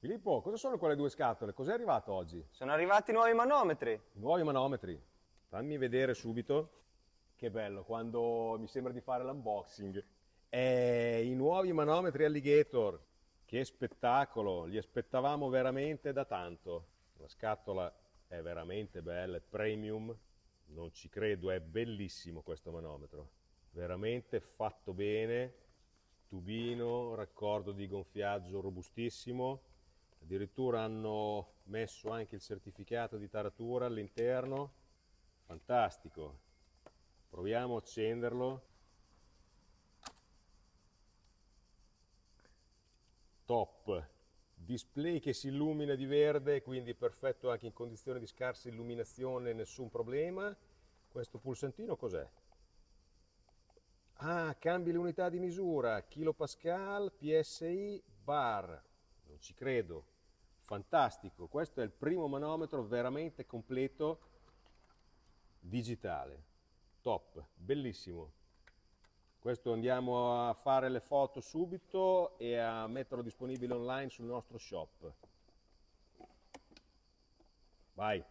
Filippo, cosa sono quelle due scatole? Cos'è arrivato oggi? Sono arrivati i nuovi manometri. I nuovi manometri. Fammi vedere subito. Che bello, quando mi sembra di fare l'unboxing. I nuovi manometri Alligator. Che spettacolo, li aspettavamo veramente da tanto. La scatola è veramente bella, è premium. Non ci credo, è bellissimo questo manometro. Veramente fatto bene. Tubino, raccordo di gonfiaggio robustissimo. Addirittura hanno messo anche il certificato di taratura all'interno. Fantastico. Proviamo a accenderlo. Top. Display che si illumina di verde, quindi perfetto anche in condizioni di scarsa illuminazione, nessun problema. Questo pulsantino cos'è? Ah, cambi le unità di misura, kilopascal, PSI, bar. Non ci credo. Fantastico, questo è il primo manometro veramente completo digitale. Top, bellissimo. Questo andiamo a fare le foto subito e a metterlo disponibile online sul nostro shop. Vai.